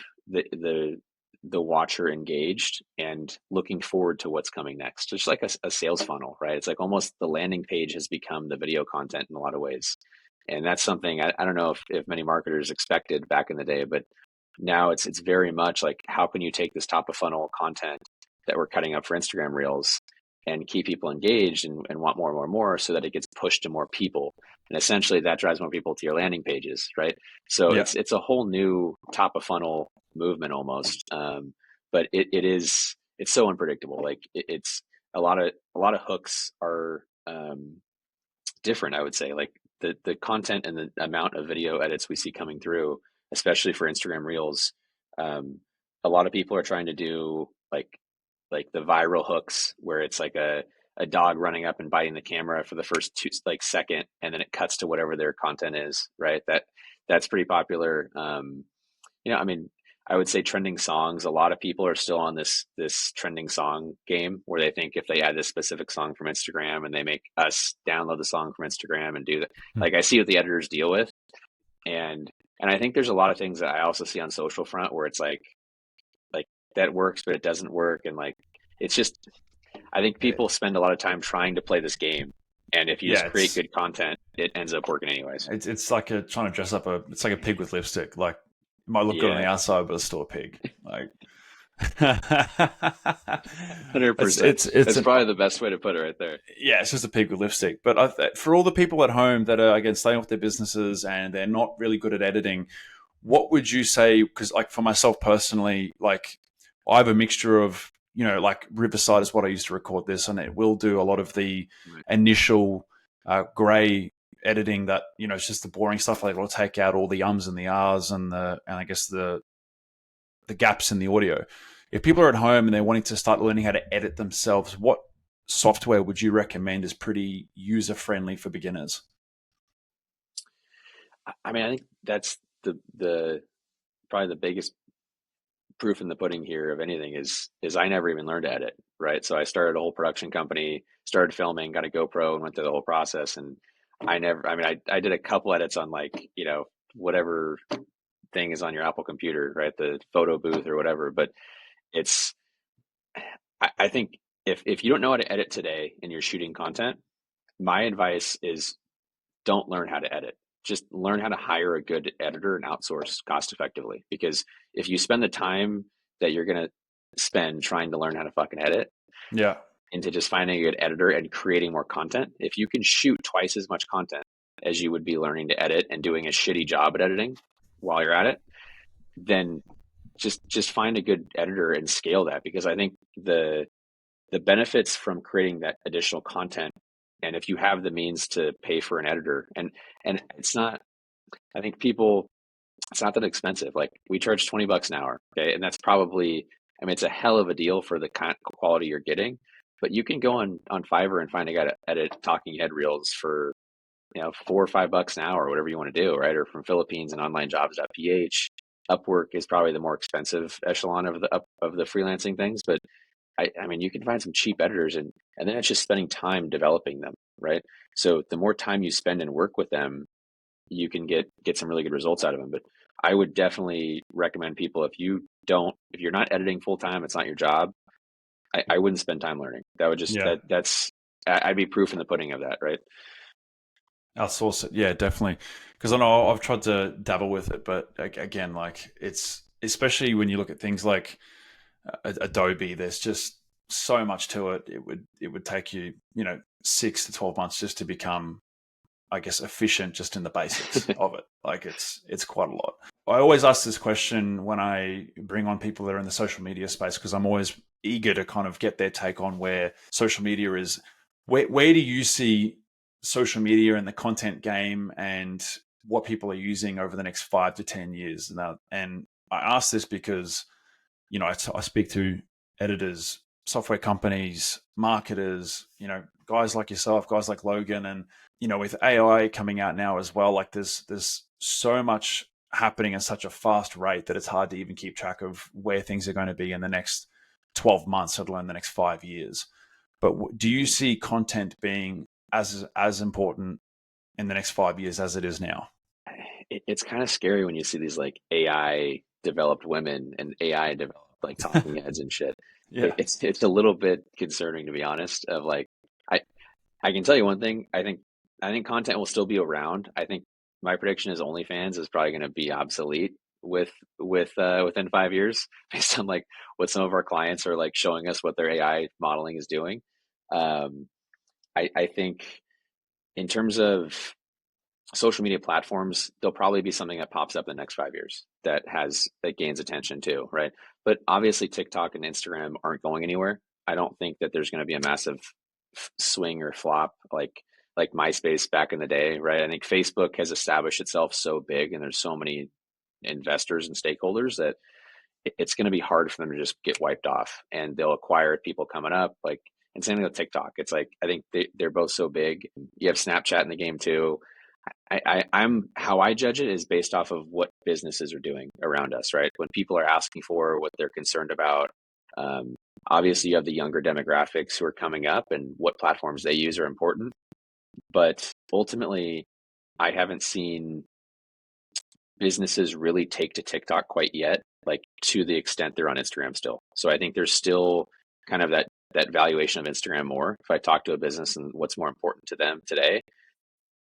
the watcher engaged and looking forward to what's coming next. Just like a sales funnel, right? It's like almost the landing page has become the video content in a lot of ways. And that's something I don't know if many marketers expected back in the day, but now it's very much like how can you take this top of funnel content that we're cutting up for Instagram Reels and keep people engaged and want more and more and more so that it gets pushed to more people. And essentially that drives more people to your landing pages, right? So yeah, it's a whole new top of funnel movement almost. But it's so unpredictable. Like it's a lot of hooks are different, I would say. Like the content and the amount of video edits we see coming through, especially for Instagram Reels, um, a lot of people are trying to do like the viral hooks where it's like a dog running up and biting the camera for the first two like second, and then it cuts to whatever their content is, right? That's pretty popular. I mean, I would say trending songs. A lot of people are still on this trending song game where they think if they add this specific song from Instagram and they make us download the song from Instagram and do that. hmm. Like I see what the editors deal with, and and I think there's a lot of things that I also see on social front where it's like that works, but it doesn't work, and like it's just I think people spend a lot of time trying to play this game, and if you Yeah, just create good content, it ends up working anyways. it's like trying to dress up it's like a pig with lipstick. Like it might look good on the Yeah, outside, but it's still a pig. Like one hundred it's percent. it's it's That's an probably the best way to put it right there. yeah, it's just a pig with lipstick. But for all the people at home that are again staying with their businesses and they're not really good at editing, what would you say? Because like for myself personally, like I have a mixture of like Riverside is what I used to record this, and it will do a lot of the Right. initial gray editing that it's just the boring stuff. Like it'll take out all the ums and the ahs and I guess the gaps in the audio. If people are at home and they're wanting to start learning how to edit themselves, what software would you recommend is pretty user friendly for beginners? I mean, I think that's the probably the biggest proof in the pudding here of anything is I never even learned to edit, right? So I started a whole production company, started filming, got a GoPro, and went through the whole process. And I mean, I did a couple edits on like whatever thing is on your Apple computer, right? The photo booth or whatever. But it's I think if you don't know how to edit today and you're shooting content, my advice is don't learn how to edit. Just learn how to hire a good editor and outsource cost effectively. Because if you spend the time that you're going to spend trying to learn how to fucking edit Yeah, into just finding a good editor and creating more content, if you can shoot twice as much content as you would be learning to edit and doing a shitty job at editing while you're at it, then just find a good editor and scale that. Because I think the benefits from creating that additional content, and if you have the means to pay for an editor, and it's not, I think people, it's not that expensive. Like we charge $20 an hour, okay, and that's probably, I mean, it's a hell of a deal for the kind of quality you're getting. But you can go on Fiverr and find a guy to edit talking head reels for $4 or $5 an hour, or whatever you want to do, right? Or from Philippines and onlinejobs.ph. Upwork is probably the more expensive echelon of the freelancing things, but I mean, you can find some cheap editors, and then it's just spending time developing them, right? So the more time you spend and work with them, you can get some really good results out of them. But I would definitely recommend people, if you're not editing full time, it's not your job. I wouldn't spend time learning. That would just Yeah. I'd be proof in the pudding of that, right? Outsource it. Yeah, definitely. Because I know I've tried to dabble with it, but again, like it's especially when you look at things like Adobe, there's just so much to it. It would take you, 6 to 12 months just to become, I guess, efficient just in the basics of it. Like it's quite a lot. I always ask this question when I bring on people that are in the social media space because I'm always eager to kind of get their take on where social media is. Where do you see social media in the content game and what people are using over the next 5 to 10 years? And I ask this because I speak to editors, software companies, marketers, guys like yourself, guys like Logan, and with AI coming out now as well, like there's so much happening at such a fast rate that it's hard to even keep track of where things are going to be in the next 12 months, let alone the next 5 years. But do you see content being as important in the next 5 years as it is now? It's kind of scary when you see these like AI developed women and AI developed like talking heads and shit. Yeah. It's a little bit concerning, to be honest. Of like, I I can tell you one thing. I think content will still be around. I think my prediction is OnlyFans is probably going to be obsolete within 5 years, based on like what some of our clients are like showing us what their AI modeling is doing. Um, I think in terms of social media platforms, there'll probably be something that pops up in the next 5 years that gains attention too, right? But obviously, TikTok and Instagram aren't going anywhere. I don't think that there's going to be a massive swing or flop like MySpace back in the day, right? I think Facebook has established itself so big, and there's so many investors and stakeholders that it's going to be hard for them to just get wiped off, and they'll acquire people coming up. Like, and same thing with TikTok. It's like I think they're both so big. You have Snapchat in the game too. I'm how I judge it is based off of what businesses are doing around us, right? When people are asking for what they're concerned about, um, obviously you have the younger demographics who are coming up, and what platforms they use are important. But ultimately, I haven't seen businesses really take to TikTok quite yet, like to the extent they're on Instagram still. So I think there's still kind of that valuation of Instagram more. If I talk to a business and what's more important to them today,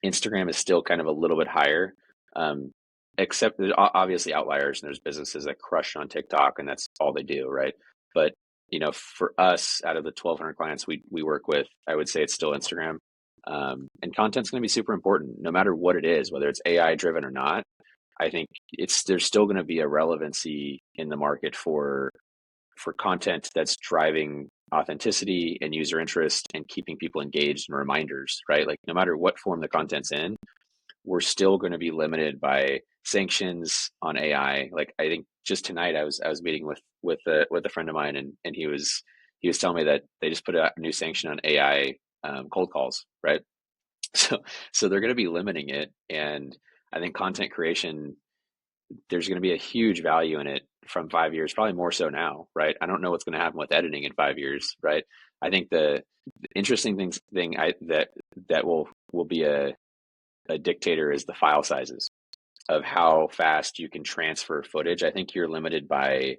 Instagram is still kind of a little bit higher. Um, Except there's obviously outliers, and there's businesses that crush on TikTok, and that's all they do, right? But for us, out of the 1,200 clients we work with, I would say it's still Instagram. And content's going to be super important, no matter what it is, whether it's AI driven or not. I think there's still going to be a relevancy in the market for content that's driving authenticity and user interest and keeping people engaged and reminders, right? Like no matter what form the content's in, we're still going to be limited by sanctions on AI. Like I think just tonight I was meeting with a friend of mine, and he was telling me that they just put a new sanction on AI cold calls, right? So so they're going to be limiting it, and I think content creation, there's going to be a huge value in it from 5 years, probably more so now, right? I don't know what's going to happen with editing in 5 years, right? I think the interesting thing that will be a dictator is the file sizes of how fast you can transfer footage. I think you're limited by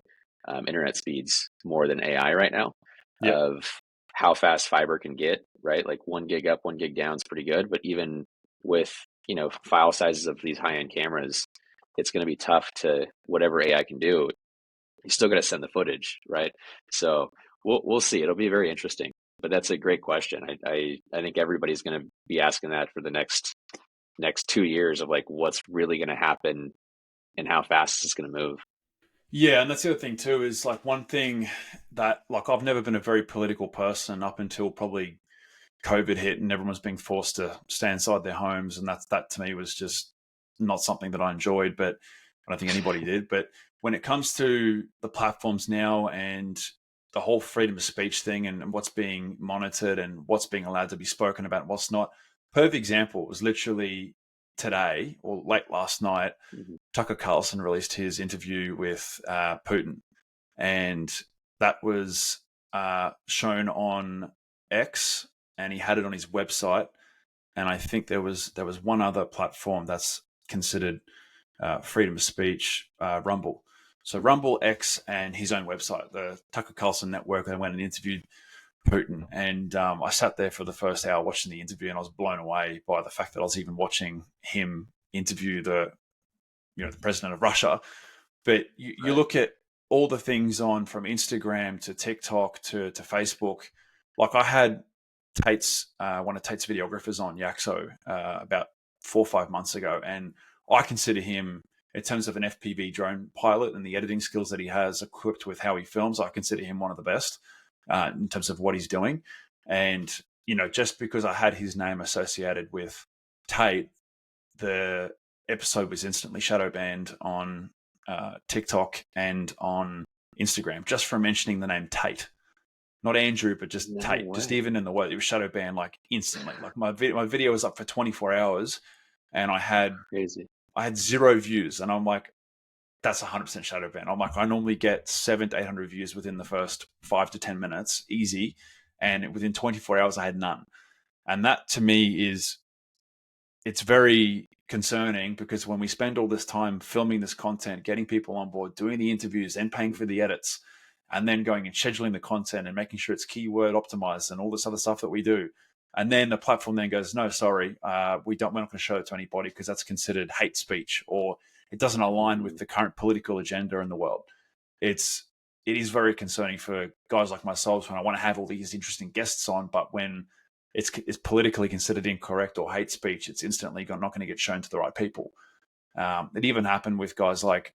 internet speeds more than AI right now, Yep. of how fast fiber can get, right? Like 1 gig up, 1 gig down is pretty good. But even with, file sizes of these high end cameras, it's going to be tough to whatever AI can do. You still got to send the footage, right? So we'll see. It'll be very interesting. But that's a great question. I think everybody's going to be asking that for the next 2 years, of like what's really going to happen and how fast it's going to move. Yeah, and that's the other thing too is like one thing that like I've never been a very political person up until probably COVID hit and everyone was being forced to stay inside their homes, and that to me was just not something that I enjoyed. But I don't think anybody did. But when it comes to the platforms now and the whole freedom of speech thing and what's being monitored and what's being allowed to be spoken about, and what's not. Perfect example was literally today or late last night. Mhm. Tucker Carlson released his interview with Putin, and that was shown on X, and he had it on his website. And I think there was one other platform that's considered freedom of speech, Rumble. So Rumble, X, and his own website, the Tucker Carlson Network. They went and interviewed Putin, and I sat there for the first hour watching the interview, and I was blown away by the fact that I was even watching him interview the president of Russia. But you Right. look at all the things on from Instagram to TikTok to Facebook. Like I had one of Tate's videographers on Yaxo about 4 or 5 months ago, and I consider him, in terms of an FPV drone pilot and the editing skills that he has, equipped with how he films, I consider him one of the best in terms of what he's doing. And just because I had his name associated with Tate, the episode was instantly shadow banned on TikTok and on Instagram just for mentioning the name Tate. Not Andrew, but just No Tate. Just way. even in the way it was shadow banned, like instantly. Like my video was up for 24 hours, and Crazy. I had 0 views, and I'm like, that's 100% shadow ban. I'm like, I normally get 700 to 800 views within the first 5 to 10 minutes, easy, and within 24 hours I had none. And that to me it's very concerning, because when we spend all this time filming this content, getting people on board, doing the interviews, and paying for the edits, and then going and scheduling the content and making sure it's keyword optimized and all this other stuff that we do, and then the platform then goes, no, sorry, we're not going to show it to anybody because that's considered hate speech, or it doesn't align with Mm-hmm. the current political agenda in the world. It's it is very concerning for guys like myself when I want to have all these interesting guests on, but when it's politically considered incorrect or hate speech, it's instantly not going to get shown to the right people. It even happened with guys like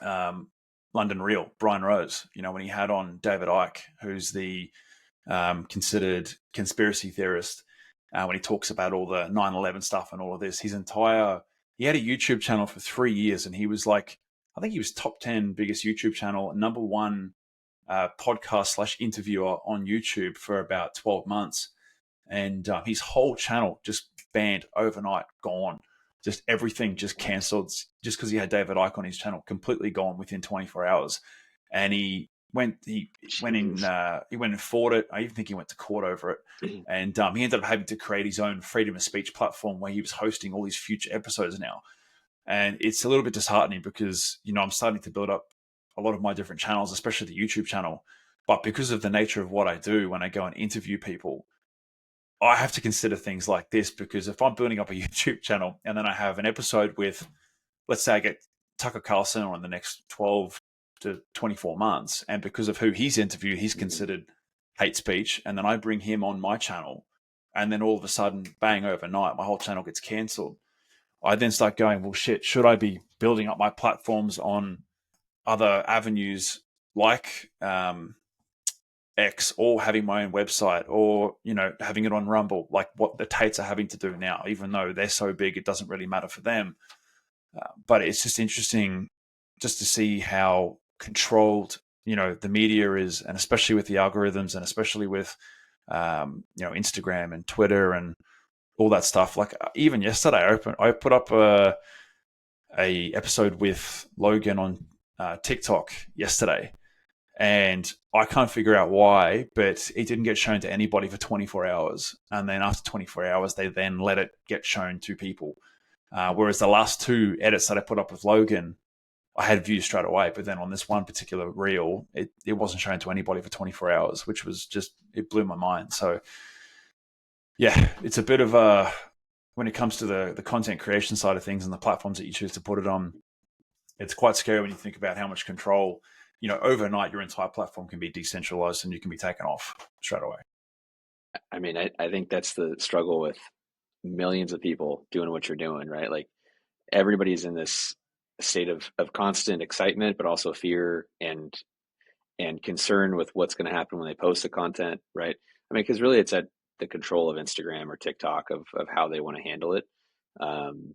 um, London Real, Brian Rose, when he had on David Icke, who's the considered conspiracy theorist, when he talks about all the 9/11 stuff and all of this. He had a YouTube channel for 3 years, and he was like, I think he was top 10 biggest YouTube channel, number one podcast/interviewer on YouTube for about 12 months. And his whole channel just banned overnight, gone. Just everything just What? cancelled, just because he had David Icke on his channel, completely gone within 24 hours. And Jeez. he went and fought it. I even think he went to court over it. And he ended up having to create his own freedom of speech platform where he was hosting all these future episodes now. And it's a little bit disheartening because, I'm starting to build up a lot of my different channels, especially the YouTube channel. But because of the nature of what I do, when I go and interview people, I have to consider things like this, because if I'm building up a YouTube channel and then I have an episode with, let's say I get Tucker Carlson on the next 12 to 24 months, and because of who he's interviewed, he's Mm-hmm. considered hate speech, and then I bring him on my channel, and then all of a sudden, bang, overnight, my whole channel gets cancelled. I then start going, well, shit, should I be building up my platforms on other avenues like X, or having my own website, or having it on Rumble, like what the Tates are having to do now, even though they're so big it doesn't really matter for them. But it's just interesting just to see how controlled the media is, and especially with the algorithms, and especially with Instagram and Twitter and all that stuff. Like even yesterday I put up a episode with Logan on TikTok yesterday, and I can't figure out why, but it didn't get shown to anybody for 24 hours. And then after 24 hours, they then let it get shown to people. Whereas the last two edits that I put up with Logan, I had views straight away. But then on this one particular reel, it wasn't shown to anybody for 24 hours, which was just, it blew my mind. So yeah, it's a bit of a, when it comes to the content creation side of things and the platforms that you choose to put it on, it's quite scary when you think about how much control, overnight your entire platform can be decentralized and you can be taken off straight away. I mean, I think that's the struggle with millions of people doing what you're doing, right? Like everybody's in this state of constant excitement, but also fear and concern with what's going to happen when they post the content, right? I mean, because really it's at the control of Instagram or TikTok of how they want to handle it. Um,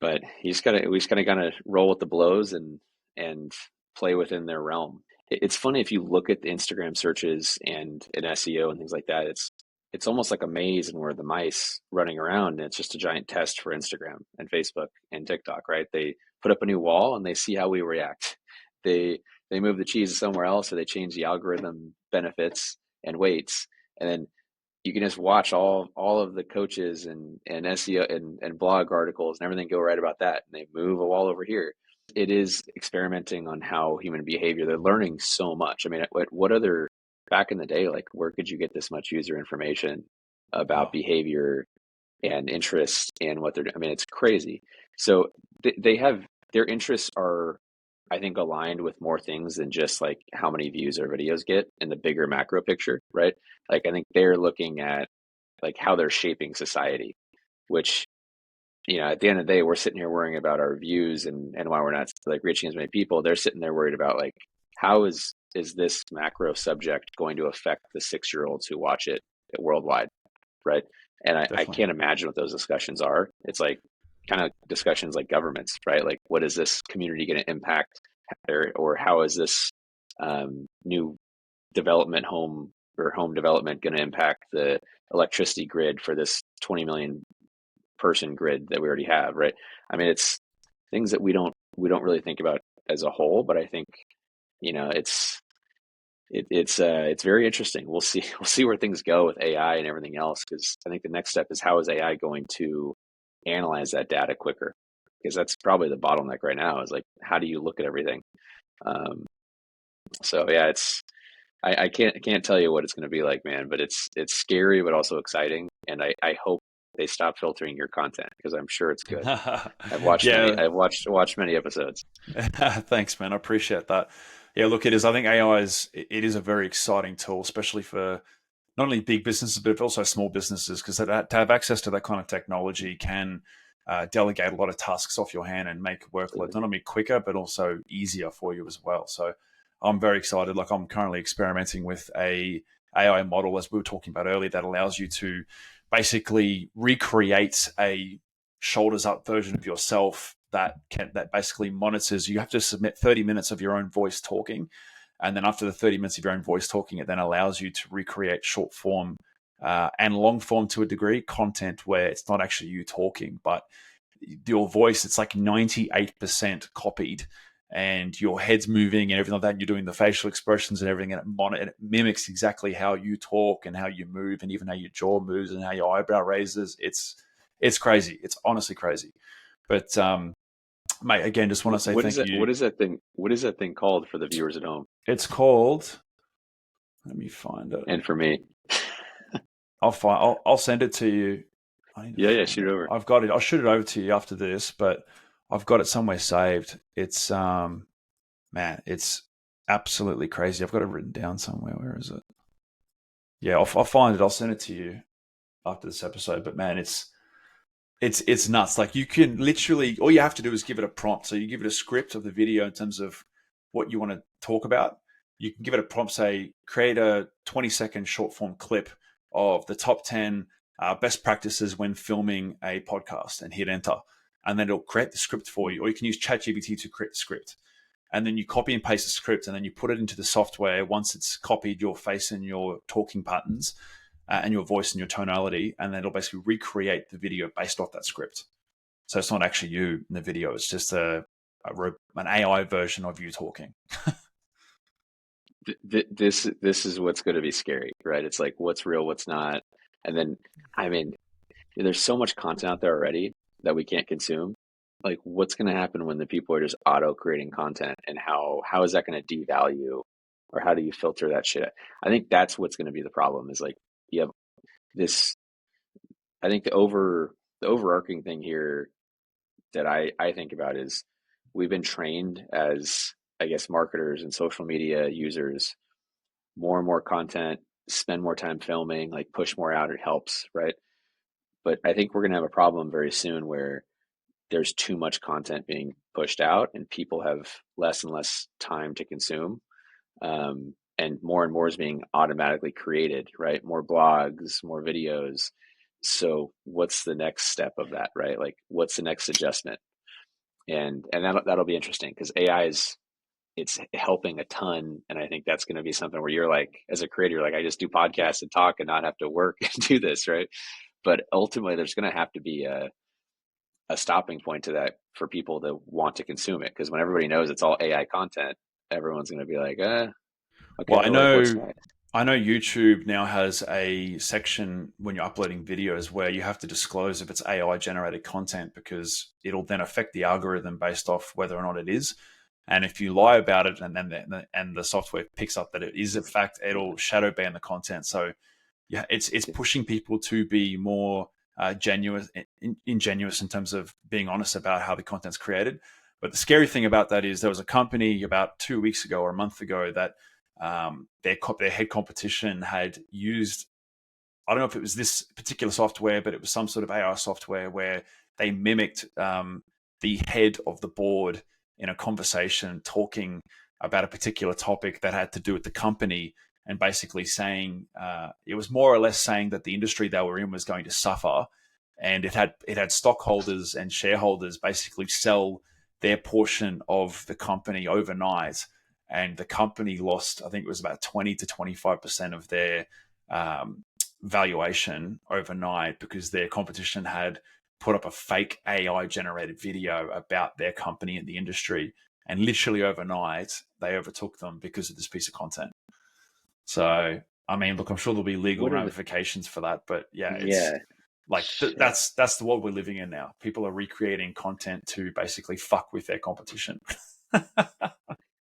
but we just gotta roll with the blows and play within their realm. It's funny if you look at the Instagram searches and in SEO and things like that. It's almost like a maze and where the mice running around, and it's just a giant test for Instagram and Facebook and TikTok, right? They put up a new wall and they see how we react. They move the cheese somewhere else, or they change the algorithm benefits and weights, and then you can just watch all of the coaches and SEO and blog articles and everything go right about that, and they move a wall over here. It is experimenting on how human behavior. They're learning so much. I mean, what other back in the day, like where could you get this much user information about Oh, behavior and interests and what they're doing? I mean, it's crazy. So they have their interests are, I think, aligned with more things than just like how many views their videos get in the bigger macro picture, right? Like I think they're looking at like how they're shaping society, which, at the end of the day, we're sitting here worrying about our views and why we're not like reaching as many people. They're sitting there worried about like how is this macro subject going to affect the 6-year-olds who watch it worldwide, right? And I definitely. can't imagine what those discussions are. It's like kind of discussions like governments, right? Like what is this community going to impact, or how is this new development home development going to impact the electricity grid for this 20 million person grid that we already have, right? I mean, it's things that we don't really think about as a whole, but I think it's very interesting. We'll see we'll see where things go with AI and everything else, because I think the next step is how is AI going to analyze that data quicker, because that's probably the bottleneck right now is like how do you look at everything. um, so yeah, I can't tell you what it's going to be like, man, but it's scary but also exciting, and I hope they stop filtering your content because I'm sure it's good. Yeah. I've watched many episodes. Thanks, man. I appreciate that. Yeah, look, it is. I think AI it is a very exciting tool, especially for not only big businesses but also small businesses, because to have access to that kind of technology can delegate a lot of tasks off your hand and make workload Absolutely. not only quicker but also easier for you as well. So I'm very excited. Like I'm currently experimenting with a AI model, as we were talking about earlier, that allows you to basically recreate a shoulders up version of yourself that basically monitors. You have to submit 30 minutes of your own voice talking, and then after the 30 minutes of your own voice talking, it then allows you to recreate short form and long form to a degree content where it's not actually you talking, but your voice, it's like 98% copied, and your head's moving and everything like that. And you're doing the facial expressions and everything, and it mimics exactly how you talk and how you move, and even how your jaw moves and how your eyebrow raises. It's crazy. It's honestly crazy. But mate, again, just want to say What is thank that? you. What is that thing called for the viewers at home It's called. Let me find it. and for me? I'll send it to you. I need to Yeah, yeah, find shoot it. it over. I've got it. I'll shoot it over to you after this, but I've got it somewhere saved. It's man, it's absolutely crazy. I've got it written down somewhere. Where is it? Yeah, I'll find it. I'll send it to you after this episode. But man, it's nuts. Like you can literally, all you have to do is give it a prompt. So you give it a script of the video in terms of what you want to talk about. You can give it a prompt, say, create a 20-second short form clip of the top 10 best practices when filming a podcast, and hit enter. And then it'll create the script for you. Or you can use ChatGPT to create the script. And then you copy and paste the script, and then you put it into the software. Once it's copied your face and your talking patterns, and your voice and your tonality, and then it'll basically recreate the video based off that script. So it's not actually you in the video; it's just an AI version of you talking. This is what's going to be scary, right? It's like what's real, what's not, and then I mean, there's so much content out there already that we can't consume. Like, what's going to happen when the people are just auto creating content, and how is that going to devalue, or how do you filter that shit? I think that's what's going to be the problem. Is like you have this. I think the overarching thing here that I think about is we've been trained as, I guess, marketers and social media users, more and more content, spend more time filming, like push more out, it helps, right? But I think we're going to have a problem very soon where there's too much content being pushed out and people have less and less time to consume. And more is being automatically created, right? More blogs, more videos. So what's the next step of that, right? Like what's the next adjustment? And that'll be interesting because AI is it's helping a ton, and I think that's going to be something where you're like, as a creator, like I just do podcasts and talk and not have to work and do this, right? But ultimately, there's going to have to be a stopping point to that for people to want to consume it, because when everybody knows it's all AI content, everyone's going to be like, Well, okay, I well, like what's know next? I know YouTube now has a section when you're uploading videos where you have to disclose if it's AI generated content, because it'll then affect the algorithm based off whether or not it is. And if you lie about it, and then the software picks up that it is in fact, it'll shadow ban the content. So yeah, it's pushing people to be more genuine, ingenuous in terms of being honest about how the content's created. But the scary thing about that is there was a company about 2 weeks ago or a month ago that their head competition had used, I don't know if it was this particular software, but it was some sort of AI software where they mimicked the head of the board in a conversation talking about a particular topic that had to do with the company, and basically saying it was more or less saying that the industry they were in was going to suffer, and it had stockholders and shareholders basically sell their portion of the company overnight, and the company lost, I think it was about 20 to 25% of their um, valuation overnight, because their competition had put up a fake AI generated video about their company and the industry. And literally overnight, they overtook them because of this piece of content. So, I mean, look, I'm sure there'll be legal What are the, ramifications for that, but yeah, it's yeah, like shit. that's the world we're living in now. People are recreating content to basically fuck with their competition.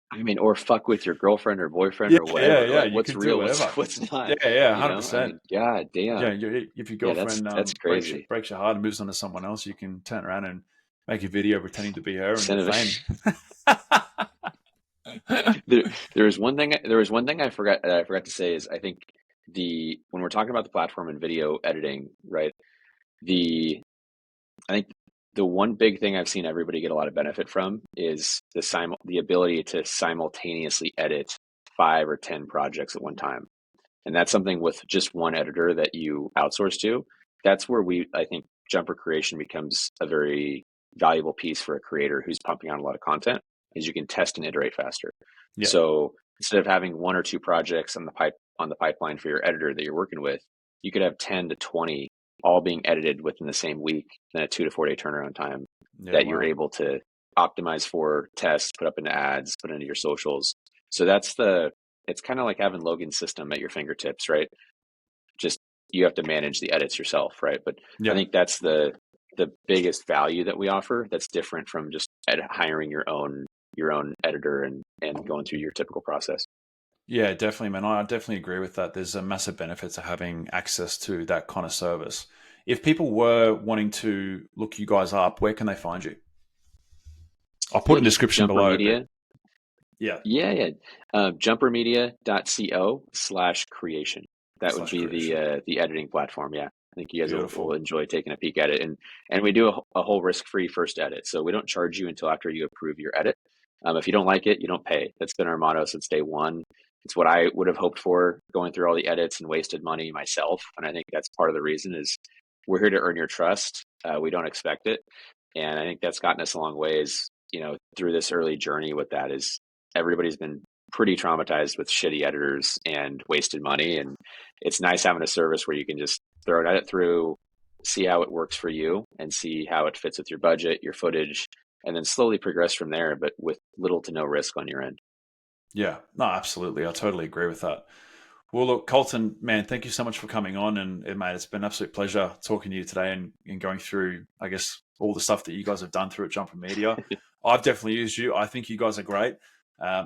I mean, or fuck with your girlfriend or boyfriend Yeah, or yeah, whatever. yeah. Like, You what's could do real? What's whatever. what's Yeah, not? yeah, You hundred know? I percent. mean, god Yeah, damn. if your Yeah, that's girlfriend that's breaks crazy. breaks your heart and moves on to someone else, you can turn around and make a video pretending to be her and Send get it. fame. There, there was one thing I forgot to say is I think the when we're talking about the platform and video editing, right? The I think the one big thing I've seen everybody get a lot of benefit from is the ability to simultaneously edit 5 or 10 projects at one time. And that's something with just one editor that you outsource to. That's where I think jumper creation becomes a very valuable piece for a creator who's pumping out a lot of content, is you can test and iterate faster. Yeah, So instead of having 1 or 2 projects on the pipeline for your editor that you're working with, you could have 10 to 20 all being edited within the same week, then a 2 to 4 day turnaround time yeah, that you're wow. able to optimize for, test, put up into ads, put into your socials. So it's kind of like having Logan's system at your fingertips, right? Just you have to manage the edits yourself, right? But I Yeah, think that's the biggest value that we offer that's different from just hiring your own editor and going through your typical process. yeah, definitely, man. I definitely agree with that. There's a massive benefit to having access to that kind of service. If people were wanting to look you guys up, where can they find you? I'll put Yeah, in the just description Jumper below, but Media. yeah, Yeah, yeah. Jumpermedia.co/creation. That would slash be creation. the editing platform. Yeah, I think you guys will Beautiful. enjoy taking a peek at it. And we do a whole risk-free first edit, so we don't charge you until after you approve your edit. If you don't like it, you don't pay. That's been our motto since day one. It's what I would have hoped for going through all the edits and wasted money myself. And I think that's part of the reason is we're here to earn your trust. We don't expect it, and I think that's gotten us a long ways. Through this early journey with that is everybody's been pretty traumatized with shitty editors and wasted money. And it's nice having a service where you can just throw an edit through, see how it works for you, and see how it fits with your budget, your footage, and then slowly progress from there, but with little to no risk on your end. Yeah, no, absolutely. I totally agree with that. Well, look, Colton, man, thank you so much for coming on. And mate, it's been an absolute pleasure talking to you today and going through, I guess, all the stuff that you guys have done through at Jumper Media. I've definitely used you. I think you guys are great.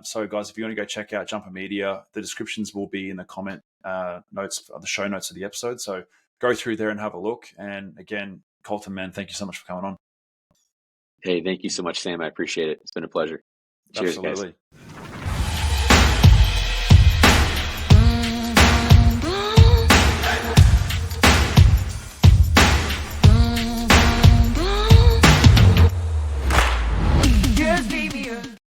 So, guys, if you want to go check out Jumper Media, the descriptions will be in the comment notes, the show notes of the episode. So go through there and have a look. And again, Colton, man, thank you so much for coming on. Hey, thank you so much, Sam. I appreciate it. It's been a pleasure. Cheers, guys. Absolutely.